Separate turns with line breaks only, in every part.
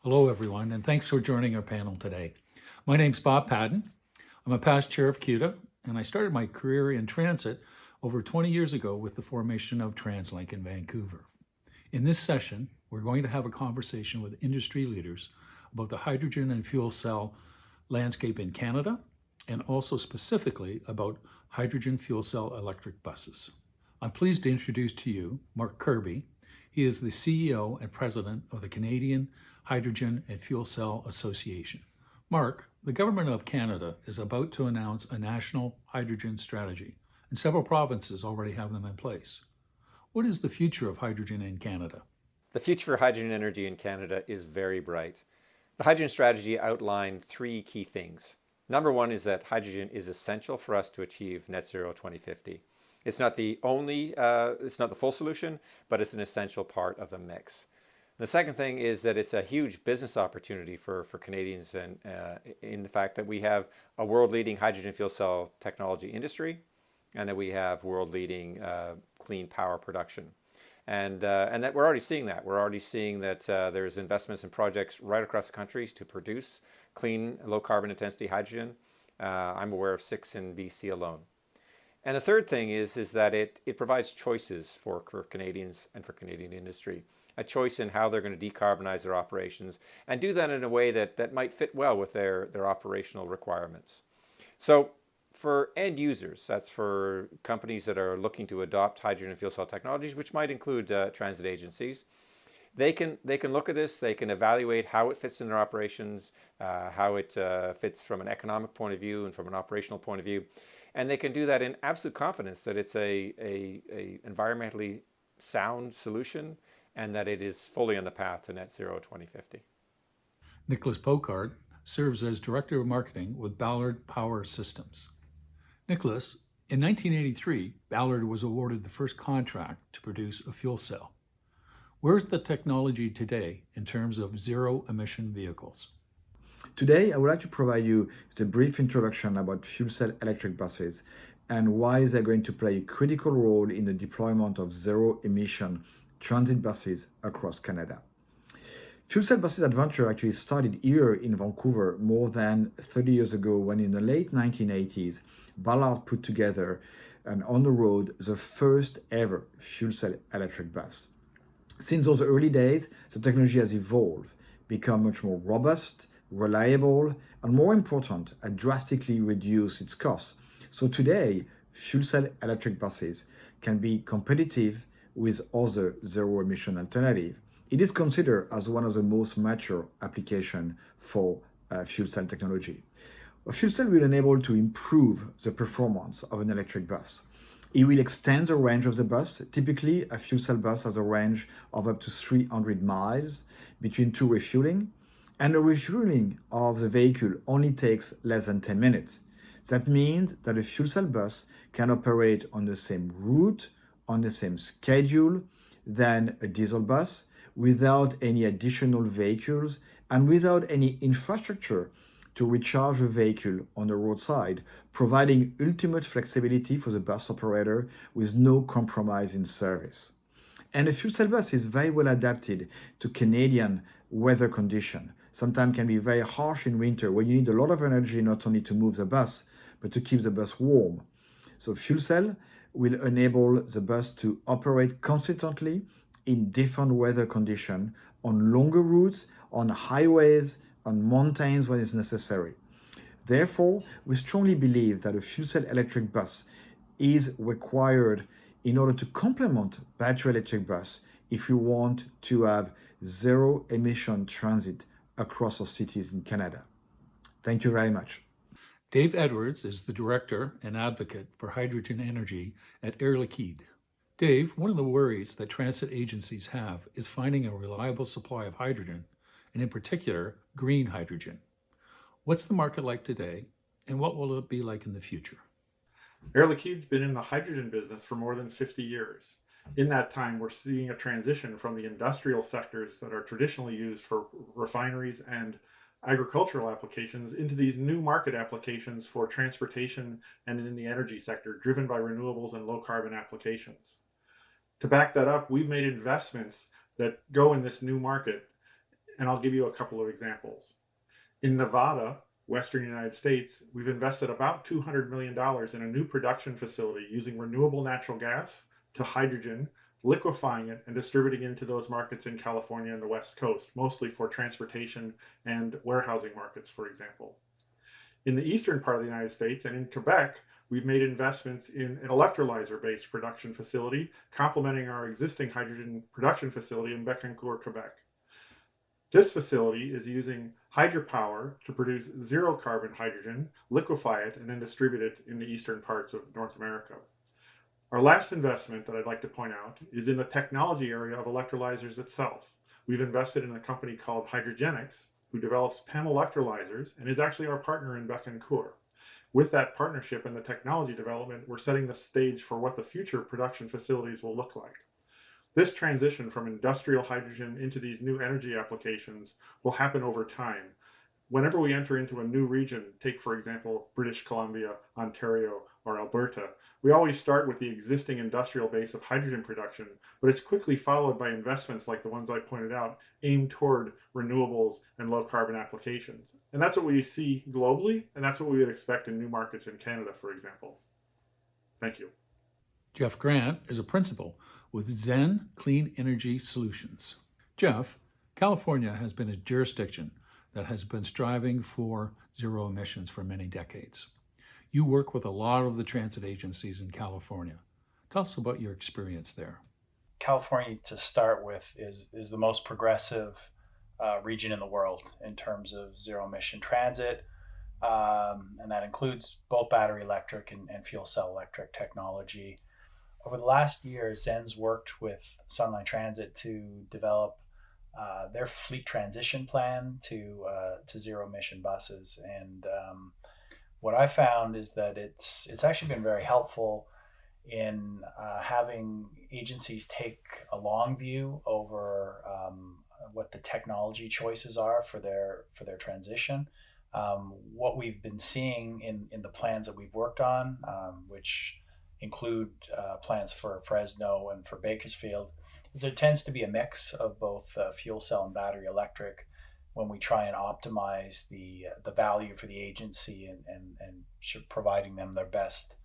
Hello, everyone, and thanks for joining our panel today. My name's Bob Paddon. I'm a past chair of CUTA, and I started my career in transit over 20 years ago with the formation of TransLink in Vancouver. In this session, we're going to have a conversation with industry leaders about the hydrogen and fuel cell landscape in Canada, and also specifically about hydrogen fuel cell electric buses. I'm pleased to introduce to you Mark Kirby. He is the CEO and President of the Canadian Hydrogen and Fuel Cell Association. Mark, the Government of Canada is about to announce a national hydrogen strategy, and several provinces already have them in place. What is the future of hydrogen in Canada?
The future for hydrogen energy in Canada is very bright. The hydrogen strategy outlined three key things. Number one is that hydrogen is essential for us to achieve net zero 2050. It's not the full solution, but it's an essential part of the mix. The second thing is that it's a huge business opportunity for Canadians, and in the fact that we have a world-leading hydrogen fuel cell technology industry, and that we have world-leading clean power production. And that we're already seeing that. We're already seeing that there's investments in projects right across the country to produce clean, low carbon intensity hydrogen. I'm aware of 6 in BC alone. And the third thing is that it provides choices for Canadians and for Canadian industry. A choice in how they're going to decarbonize their operations and do that in a way that might fit well with their operational requirements. So for end users, that's for companies that are looking to adopt hydrogen and fuel cell technologies, which might include transit agencies, they can look at this, they can evaluate how it fits in their operations, how it fits from an economic point of view and from an operational point of view. And they can do that in absolute confidence that it's a environmentally sound solution and that it is fully on the path to net zero 2050.
Nicolas Pocard serves as Director of Marketing with Ballard Power Systems. Nicolas, in 1983, Ballard was awarded the first contract to produce a fuel cell. Where's the technology today in terms of zero-emission vehicles?
Today, I would like to provide you with a brief introduction about fuel cell electric buses and why they're going to play a critical role in the deployment of zero-emission transit buses across Canada. Fuel cell buses adventure actually started here in Vancouver more than 30 years ago, when in the late 1980s, Ballard put together and on the road the first ever fuel cell electric bus. Since those early days, the technology has evolved, become much more robust, reliable, and more important, drastically reduced its costs. So today, fuel cell electric buses can be competitive with other zero-emission alternatives. It is considered as one of the most mature applications for fuel cell technology. A fuel cell will enable to improve the performance of an electric bus. It will extend the range of the bus. Typically, a fuel cell bus has a range of up to 300 miles between two refueling, and the refueling of the vehicle only takes less than 10 minutes. That means that a fuel cell bus can operate on the same route, on the same schedule than a diesel bus, without any additional vehicles and without any infrastructure to recharge a vehicle on the roadside, providing ultimate flexibility for the bus operator with no compromise in service. And a fuel cell bus is very well adapted to Canadian weather conditions. Sometimes can be very harsh in winter, where you need a lot of energy not only to move the bus, but to keep the bus warm. So fuel cell will enable the bus to operate consistently in different weather conditions, on longer routes, on highways, on mountains when it's necessary. Therefore, we strongly believe that a fuel cell electric bus is required in order to complement battery electric bus if we want to have zero emission transit across our cities in Canada. Thank you very much.
Dave Edwards is the Director and Advocate for Hydrogen Energy at Air Liquide. Dave, one of the worries that transit agencies have is finding a reliable supply of hydrogen, and in particular, green hydrogen. What's the market like today, and what will it be like in the future?
Air Liquide's been in the hydrogen business for more than 50 years. In that time, we're seeing a transition from the industrial sectors that are traditionally used for refineries and agricultural applications into these new market applications for transportation and in the energy sector, driven by renewables and low carbon applications. To back that up, we've made investments that go in this new market And I'll give you a couple of examples. In Nevada, Western United States, we've invested about $200 million in a new production facility using renewable natural gas to hydrogen, liquefying it and distributing it into those markets in California and the West Coast, mostly for transportation and warehousing markets, for example. In the eastern part of the United States and in Quebec, we've made investments in an electrolyzer-based production facility, complementing our existing hydrogen production facility in Bécancour, Quebec. This facility is using hydropower to produce zero carbon hydrogen, liquefy it, and then distribute it in the eastern parts of North America. Our last investment that I'd like to point out is in the technology area of electrolyzers itself. We've invested in a company called Hydrogenics, who develops PEM electrolyzers and is actually our partner in Bécancour. With that partnership and the technology development, we're setting the stage for what the future production facilities will look like. This transition from industrial hydrogen into these new energy applications will happen over time. Whenever we enter into a new region, take for example British Columbia, Ontario, or Alberta, we always start with the existing industrial base of hydrogen production, but it's quickly followed by investments like the ones I pointed out, aimed toward renewables and low carbon applications. And that's what we see globally, and that's what we would expect in new markets in Canada, for example. Thank you.
Jeff Grant is a principal with Zen Clean Energy Solutions. Jeff, California has been a jurisdiction that has been striving for zero emissions for many decades. You work with a lot of the transit agencies in California. Tell us about your experience there.
California, to start with, is the most progressive region in the world in terms of zero emission transit, and that includes both battery electric and fuel cell electric technology. Over the last year, Zen's worked with Sunline Transit to develop their fleet transition plan to zero emission buses. And what I found is that it's actually been very helpful in having agencies take a long view over what the technology choices are for their transition. What we've been seeing in the plans that we've worked on, which include plans for Fresno and for Bakersfield, is there tends to be a mix of both fuel cell and battery electric when we try and optimize the value for the agency and providing them their best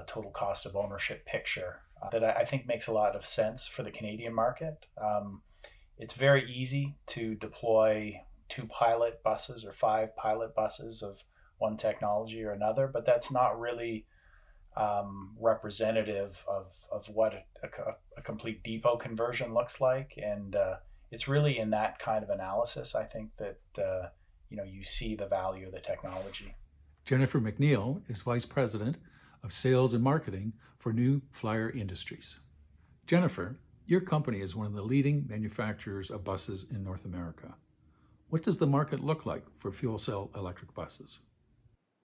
total cost of ownership picture. That I think makes a lot of sense for the Canadian market. It's very easy to deploy 2 pilot buses or 5 pilot buses of one technology or another, but that's not really representative of what a complete depot conversion looks like. And it's really in that kind of analysis, I think, that you see the value of the technology.
Jennifer McNeill is Vice President of Sales and Marketing for New Flyer Industries. Jennifer, your company is one of the leading manufacturers of buses in North America. What does the market look like for fuel cell electric buses?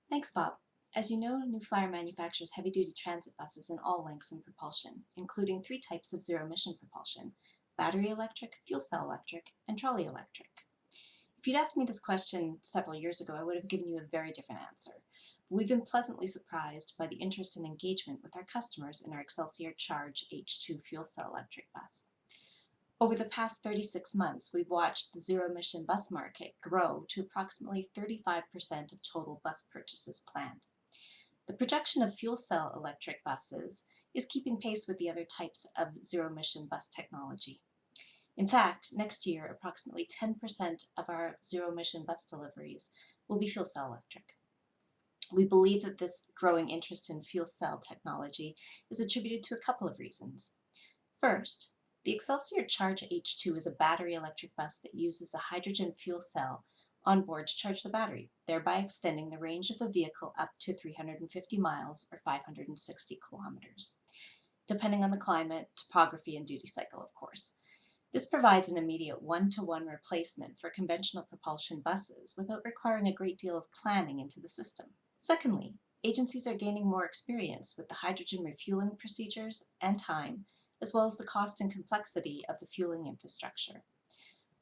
Thanks, Bob. As you know, New Flyer manufactures heavy-duty transit buses in all lengths and propulsion, including 3 types of zero-emission propulsion: battery electric, fuel cell electric, and trolley electric. If you'd asked me this question several years ago, I would have given you a very different answer. But we've been pleasantly surprised by the interest and engagement with our customers in our Excelsior Charge H2 fuel cell electric bus. Over the past 36 months, we've watched the zero-emission bus market grow to approximately 35% of total bus purchases planned. The projection of fuel cell electric buses is keeping pace with the other types of zero-emission bus technology. In fact, next year, approximately 10% of our zero-emission bus deliveries will be fuel cell electric. We believe that this growing interest in fuel cell technology is attributed to a couple of reasons. First, the Excelsior Charge H2 is a battery electric bus that uses a hydrogen fuel cell on board to charge the battery, thereby extending the range of the vehicle up to 350 miles or 560 kilometers, depending on the climate, topography, and duty cycle, of course. This provides an immediate one-to-one replacement for conventional propulsion buses without requiring a great deal of planning into the system. Secondly, agencies are gaining more experience with the hydrogen refueling procedures and time, as well as the cost and complexity of the fueling infrastructure.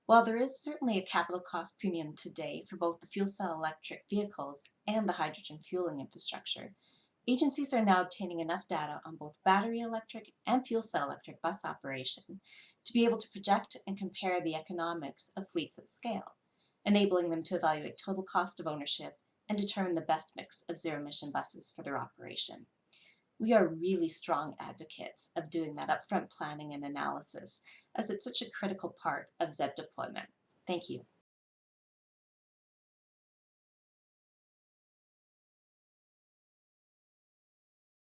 While there is certainly a capital cost premium today for both the fuel cell electric vehicles and the hydrogen fueling infrastructure, agencies are now obtaining enough data on both battery electric and fuel cell electric bus operation to be able to project and compare the economics of fleets at scale, enabling them to evaluate total cost of ownership and determine the best mix of zero-emission buses for their operation. We are really strong advocates of doing that upfront planning and analysis, as it's such a critical part of ZEB deployment. Thank you.